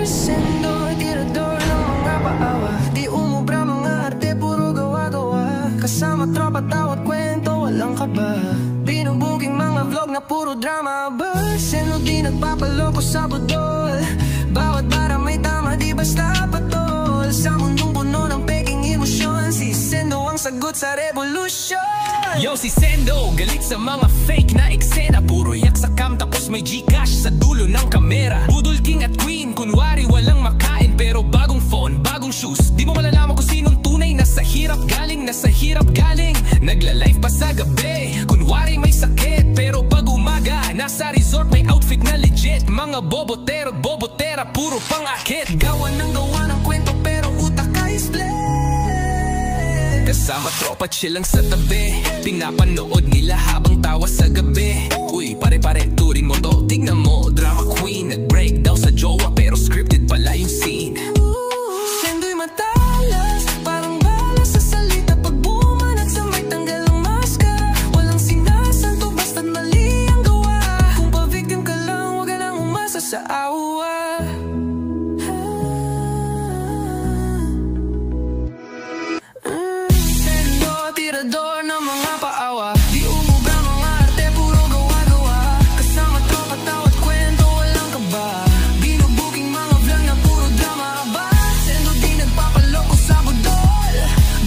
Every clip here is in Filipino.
Sendo tirador ng mga paawa, di umubra mga arte, puro gawa-gawa. Kasama tropa, tawat kwento, walang kaba. Binubuking mga vlog na puro drama ba? Sendo di nagpapaloko sa budol. Bawat bara may tama, di basta patol. Sa mundong puno ng peking emosyon, si Sendo ang sagot sa revolution. Yo, si Sendo, galit sa mga fake na eksena. Puro yak sa cam tapos may Gcash sa dulo ng kamera. Budol king at queen, kunwari walang makain. Pero bagong phone, bagong shoes, di mo malalaman kung sinong tunay. Nasa hirap galing, nasa hirap galing. Nagla-live pa sa gabi, kunwari may sakit. Pero pag umaga, nasa resort may outfit na legit. Mga bobotero, bobotera, puro pang-akit. Gawa ng kwento pero utak ay split. Kasama tropa, chill lang sa tabi. Pinapanood nila habang tawa sa gabi. Uy, pare-pare, turing mo to. Tignan mo, drama queen. Nag-break daw sa jowa pero scripted pala yung scene. Sendo'y matalas, parang balas sa salita. Pag bumanat sa may tanggal ang maskara. Walang sinasanto, basta't mali ang gawa. Kung pa-victim ka lang, wag ka lang umasa sa awa. Tirador ng mga paawa, di umubra mga arte, puro gawa-gawa. Kasama tropa, tawat kwento, walang kaba. Binubuking mga vlog na puro drama ba? Sendo di nagpapaloko sa budol.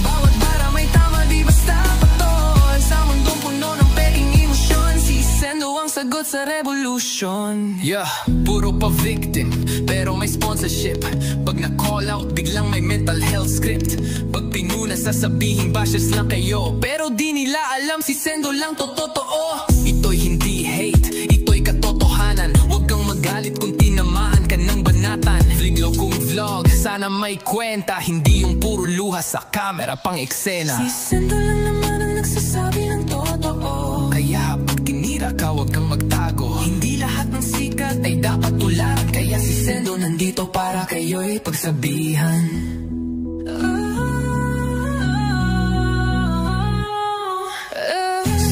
Bawat bara may tama, di basta patol. Sa mundong puno ng peking emosyon, si Sendo ang sagot sa revolution. Yeah, puro pa victim, pero may sponsorship. Pag na-call out, biglang may mental health script. Pag pinuna, sasabihin bashes lang kayo. Pero di nila alam, si Sendo lang to totoo. Ito'y hindi hate, ito'y katotohanan. Huwag kang magalit kung tinamaan ka ng banatan. Vlog kong vlog, sana may kwenta. Hindi yung puro luha sa camera pang eksena. Si Sendo lang naman ang nagsasabi ng totoo. Kaya pag tinira ka, huwag kang magtago. Hindi lahat ng sikat ay dapat tularan. Kaya si Sendo nandito para kayo'y pagsabihan.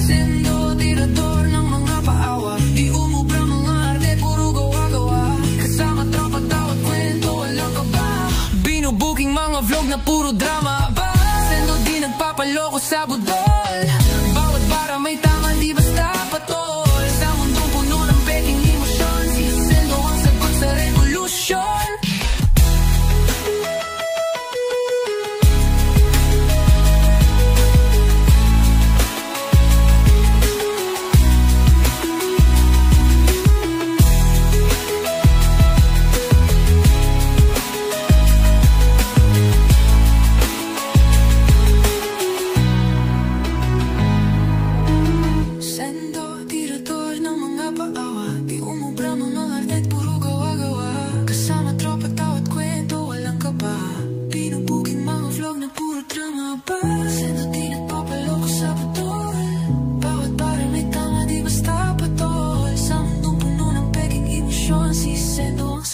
Sendo, tirador ng mga paawa, di umubra mga arte, puro gawa-gawa. Kasama tropa, tawat kwento, walang kaba. Binubuking mga vlog na puro drama ba? Sendo di nagpapaloko sa budol. Bawat bara may tama, di basta patol. Sa mundong puno ng peking emosyon, si Sendo ang sagot sa revolution.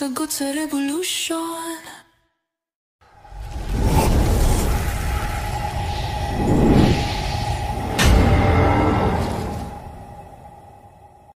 Sagot sa revolution.